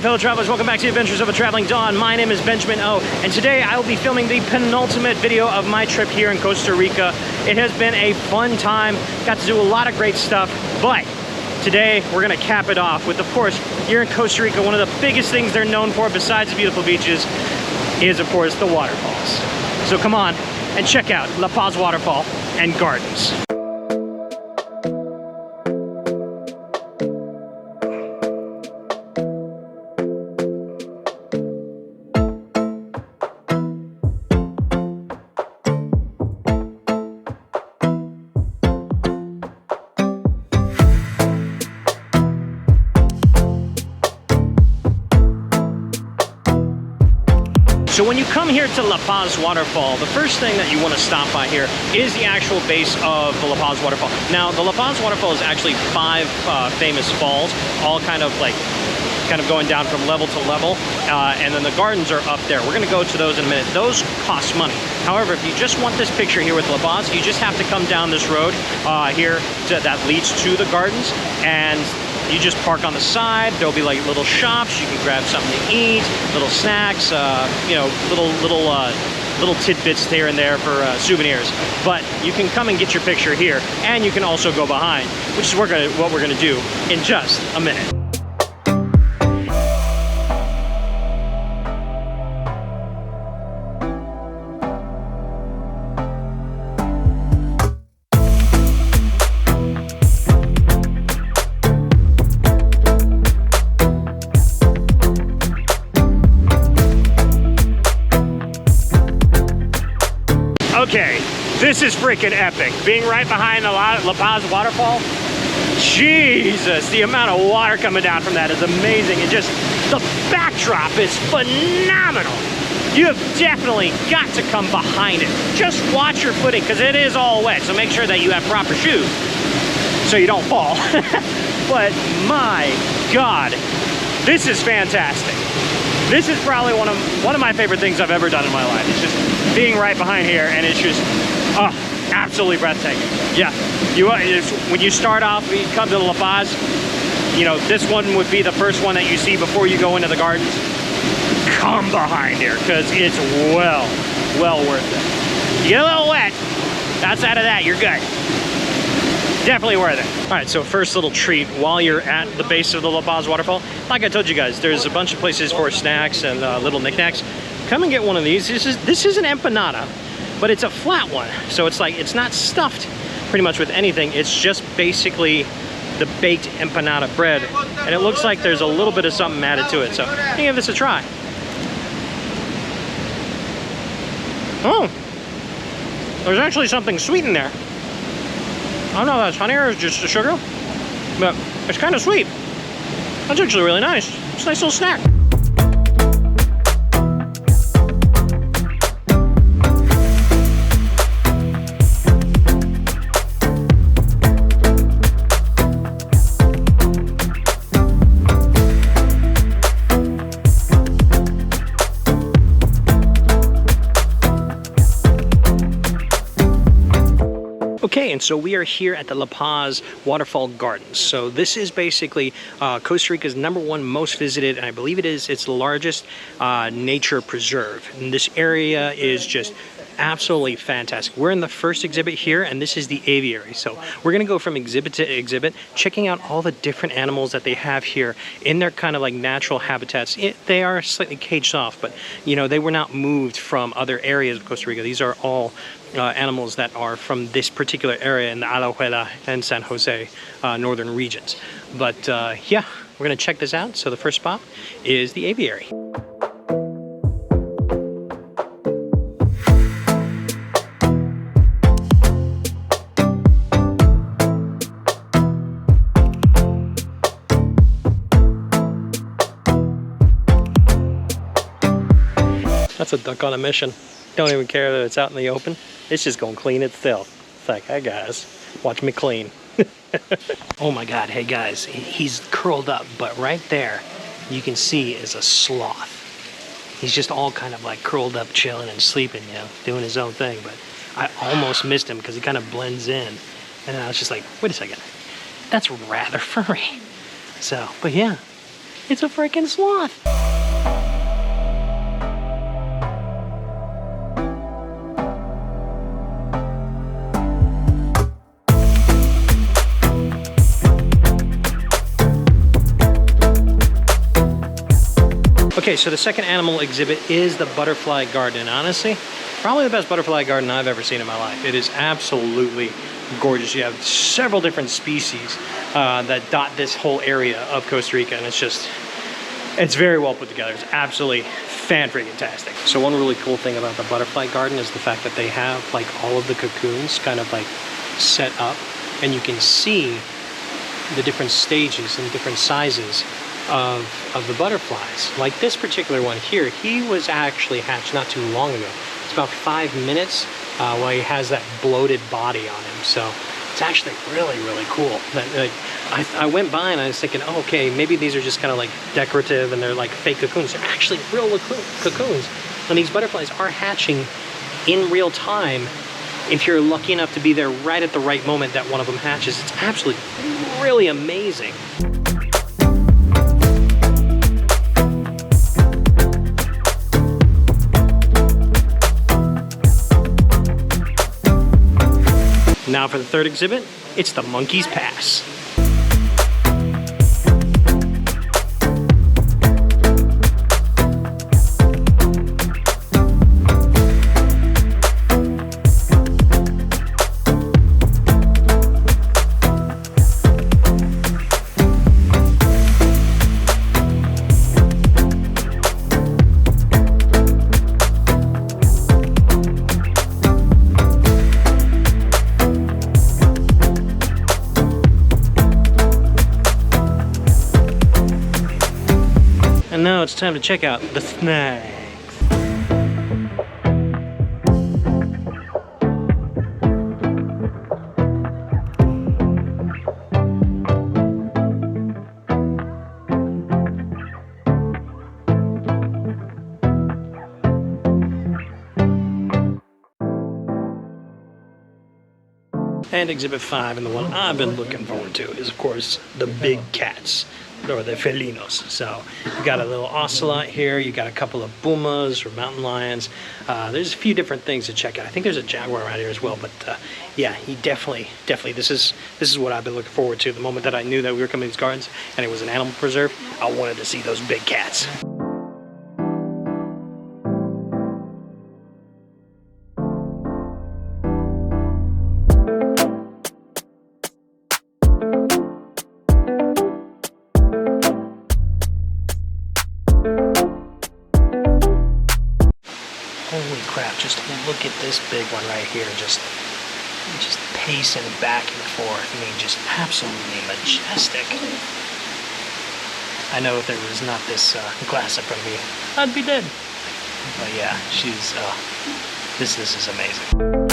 fellow travelers, welcome back to the Adventures of a Traveling Dawn. My name is Benjamin O, and today I will be filming the penultimate video of my trip here in Costa Rica. It has been a fun time, got to do a lot of great stuff, but today we're gonna cap it off with, of course, here in Costa Rica, one of the biggest things they're known for besides the beautiful beaches is, of course, the waterfalls. So come on and check out La Paz Waterfall and Gardens. So when you come here to La Paz Waterfall, the first thing that you want to stop by here is the actual base of the La Paz Waterfall. Now, the La Paz Waterfall is actually 5 famous falls, all kind of going down from level to level, and then the gardens are up there. We're going to go to those in a minute. Those cost money. However, if you just want this picture here with La Paz, you just have to come down this road here that leads to the gardens, and you just park on the side. There'll be like little shops. You can grab something to eat, little snacks, you know, little tidbits here and there for souvenirs. But you can come and get your picture here, and you can also go behind, which is what we're gonna do in just a minute. Okay, this is freaking epic. Being right behind the La Paz Waterfall, Jesus, the amount of water coming down from that is amazing. And just, the backdrop is phenomenal. You have definitely got to come behind it. Just watch your footing, because it is all wet, so make sure that you have proper shoes so you don't fall. But my God, this is fantastic. This is probably one of my favorite things I've ever done in my life. It's just being right behind here, and it's just absolutely breathtaking. Yeah, when you start off, you come to La Paz, you know, this one would be the first one that you see before you go into the gardens. Come behind here, because it's well worth it. You get a little wet, outside of that, you're good. Definitely worth it. All right, so first little treat while you're at the base of the La Paz Waterfall. Like I told you guys, there's a bunch of places for snacks and little knickknacks. Come and get one of these. This is an empanada, but it's a flat one. So it's not stuffed pretty much with anything. It's just basically the baked empanada bread. And it looks like there's a little bit of something added to it. So I'm gonna give this a try. Oh, there's actually something sweet in there. I don't know if that's honey or just sugar, but it's kind of sweet. That's actually really nice. It's a nice little snack. Okay, and so we are here at the La Paz Waterfall Gardens. So this is basically Costa Rica's #1 most visited, and I believe it's the largest nature preserve. And this area is just absolutely fantastic. We're in the first exhibit here, and this is the aviary. So we're gonna go from exhibit to exhibit, checking out all the different animals that they have here in their kind of like natural habitats. They are slightly caged off, but you know, they were not moved from other areas of Costa Rica. These are all animals that are from this particular area in the Alajuela and San Jose northern regions. But yeah, we're gonna check this out. So the first spot is the aviary. That's a duck on a mission. Don't even care that it's out in the open. It's just gonna clean itself. It's like, hey guys, watch me clean. Oh my God, hey guys, he's curled up, but right there you can see is a sloth. He's just all kind of like curled up, chilling and sleeping, you know, doing his own thing. But I almost missed him because he kind of blends in. And I was just like, wait a second, that's rather furry. So, but yeah, It's a freaking sloth. Okay, so the second animal exhibit is the butterfly garden. Honestly, probably the best butterfly garden I've ever seen in my life. It is absolutely gorgeous. You have several different species that dot this whole area of Costa Rica, and it's very well put together. It's absolutely fan-freaking-tastic. So one really cool thing about the butterfly garden is the fact that they have like all of the cocoons kind of like set up, and you can see the different stages and different sizes of the butterflies. Like this particular one here, he was actually hatched not too long ago. It's about 5 minutes while he has that bloated body on him. So it's actually really, really cool. I went by and I was thinking, oh, okay, maybe these are just kind of like decorative and they're like fake cocoons. They're actually real cocoons. And these butterflies are hatching in real time if you're lucky enough to be there right at the right moment that one of them hatches. It's absolutely really amazing. Now for the third exhibit, it's the Monkies Pass. And now it's time to check out the snacks. And exhibit 5, and the one I've been looking forward to, is of course the big cats, or the felinos. So you got a little ocelot here, you got a couple of pumas or mountain lions. There's a few different things to check out. I think there's a jaguar around here as well, but yeah, he definitely, this is what I've been looking forward to. The moment that I knew that we were coming to these gardens and it was an animal preserve, I wanted to see those big cats. Holy crap, just look at this big one right here, just pacing back and forth. I mean, just absolutely majestic. I know if there was not this glass in front of me, I'd be dead. But yeah, this is amazing.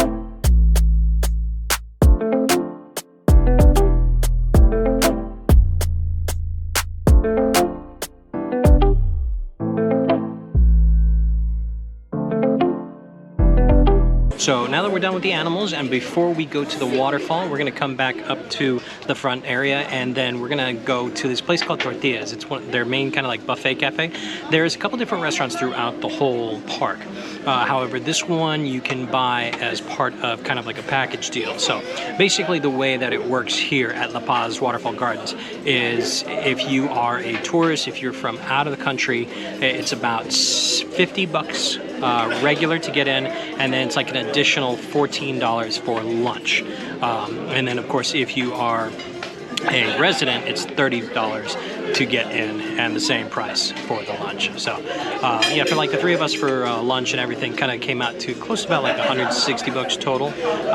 So now that we're done with the animals, and before we go to the waterfall, we're gonna come back up to the front area, and then we're gonna go to this place called Tortillas. It's their main kind of like buffet cafe. There's a couple different restaurants throughout the whole park. However, this one you can buy as part of kind of like a package deal. So basically the way that it works here at Paz Waterfall Gardens is if you are a tourist, if you're from out of the country, it's about 50 bucks regular to get in, and then it's like an additional $14 for lunch. And then of course if you are a resident, it's $30 to get in, and the same price for the lunch. So yeah, for like the three of us for lunch and everything kind of came out to close to about like 160 bucks total,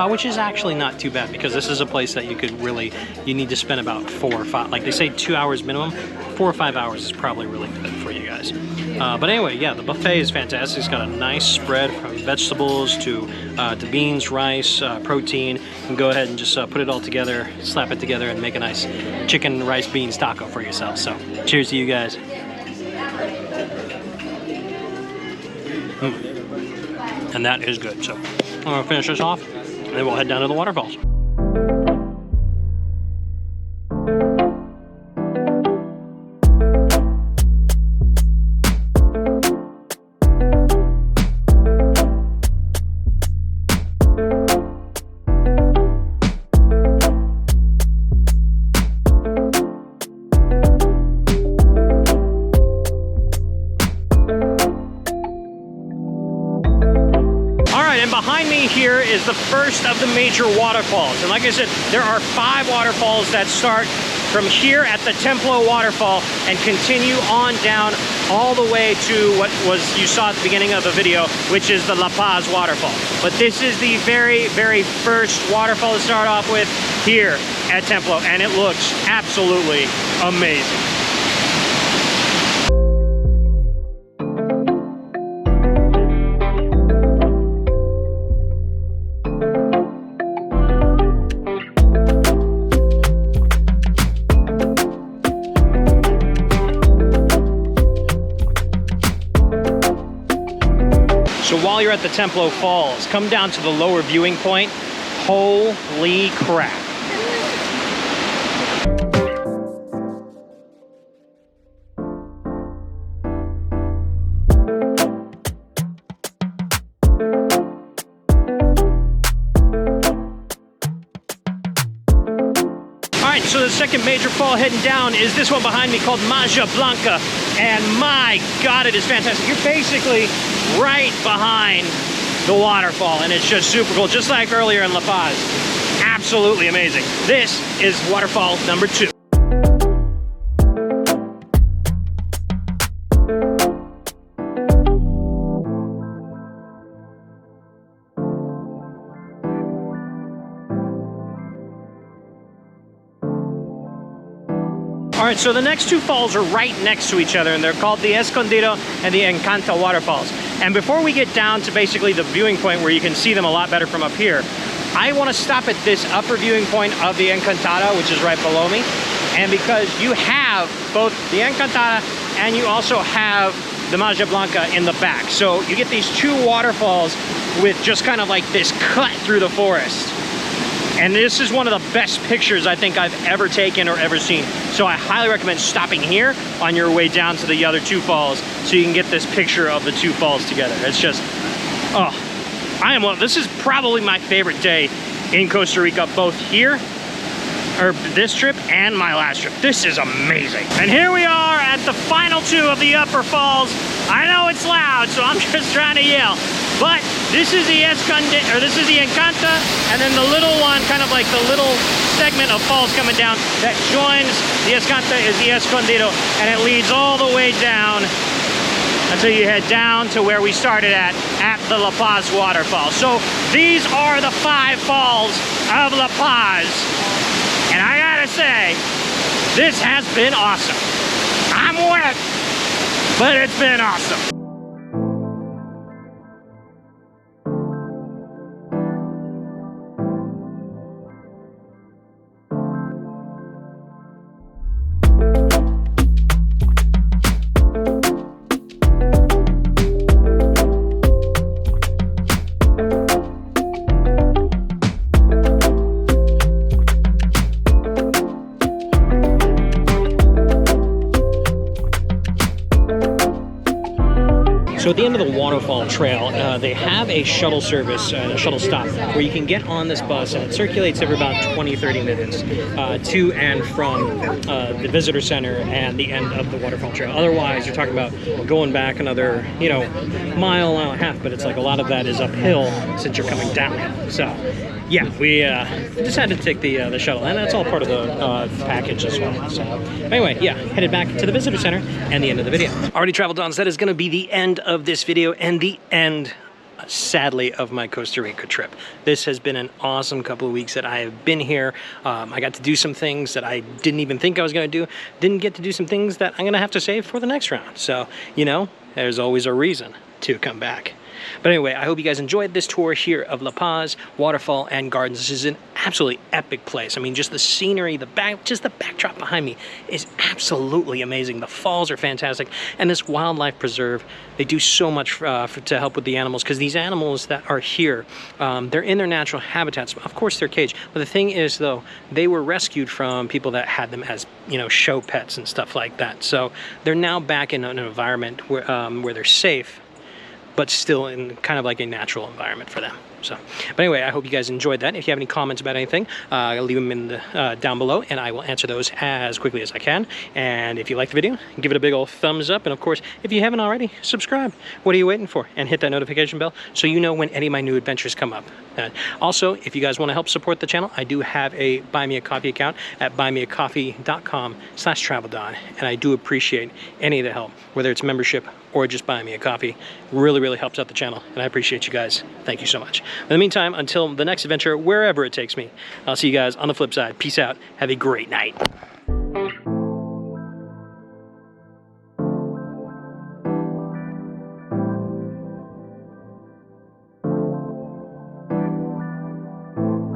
which is actually not too bad, because this is a place that you need to spend about 4 or 5, like they say 2 hours minimum. 4 or 5 hours is probably really good for you guys. But anyway, yeah, the buffet is fantastic. It's got a nice spread from vegetables to beans, rice, protein. You can go ahead and just put it all together, slap it together, and make a nice chicken, rice, beans taco for yourself. So cheers to you guys. And that is good. So I'm gonna finish this off, and then we'll head down to the waterfalls. first of the major waterfalls. And like I said, there are 5 waterfalls that start from here at the Templo waterfall and continue on down all the way to what you saw at the beginning of the video, which is the La Paz waterfall. But this is the very, very first waterfall to start off with here at Templo, and it looks absolutely amazing. So while you're at the Templo Falls, come down to the lower viewing point. Holy crap. Alright, so the second major fall heading down is this one behind me called Maja Blanca. And my God, it is fantastic. You're basically right behind the waterfall, and it's just super cool, just like earlier in La Paz. Absolutely amazing. This is waterfall number 2. All right, so the next 2 falls are right next to each other, and they're called the Escondido and the Encanta waterfalls. And before we get down to basically the viewing point where you can see them a lot better from up here, I want to stop at this upper viewing point of the Encantada, which is right below me. And because you have both the Encantada and you also have the Maja Blanca in the back. So you get these 2 waterfalls with just kind of like this cut through the forest. And this is one of the best pictures I think I've ever taken or ever seen. So I highly recommend stopping here on your way down to the other 2 falls so you can get this picture of the 2 falls together. It's just, oh, this is probably my favorite day in Costa Rica, both here, or this trip, and my last trip. This is amazing. And here we are at the final 2 of the upper falls. I know it's loud, so I'm just trying to yell. But this is the this is the Encanta, and then the little one, kind of like the little segment of falls coming down that joins the Escanta is the Escondido, and it leads all the way down until you head down to where we started at the La Paz waterfall. So these are the 5 falls of La Paz, and I gotta say, this has been awesome. I'm wet, but it's been awesome. So at the end of the waterfall trail, they have a shuttle service, a shuttle stop, where you can get on this bus, and it circulates every about 20-30 minutes to and from the visitor center and the end of the waterfall trail. Otherwise, you're talking about going back another, mile and a half, but it's like a lot of that is uphill since you're coming down. So yeah, we just had to take the shuttle, and that's all part of the package as well. So anyway, yeah, headed back to the visitor center and the end of the video. Already traveled on, so that is going to be the end of this video and the end, sadly, of my Costa Rica trip. This has been an awesome couple of weeks that I have been here. I got to do some things that I didn't even think I was going to do. Didn't get to do some things that I'm going to have to save for the next round. So, there's always a reason to come back. But anyway, I hope you guys enjoyed this tour here of La Paz Waterfall and Gardens. This is an absolutely epic place. I mean, just the scenery, just the backdrop behind me is absolutely amazing. The falls are fantastic. And this wildlife preserve, they do so much to help with the animals, because these animals that are here, they're in their natural habitats. Of course, they're caged. But the thing is, though, they were rescued from people that had them as, show pets and stuff like that. So they're now back in an environment where they're safe, but still in kind of like a natural environment for them. So, but anyway, I hope you guys enjoyed that. If you have any comments about anything, leave them in the down below, and I will answer those as quickly as I can. And if you like the video, give it a big old thumbs up. And of course, if you haven't already, subscribe. What are you waiting for? And hit that notification bell so you know when any of my new adventures come up. Also, if you guys want to help support the channel, I do have a Buy Me a Coffee account at buymeacoffee.com/TravelDon, and I do appreciate any of the help, whether it's membership or just buying me a coffee. Really helps out the channel, and I appreciate you guys. Thank you so much. In the meantime, until the next adventure, wherever it takes me, I'll see you guys on the flip side. Peace out. Have a great night.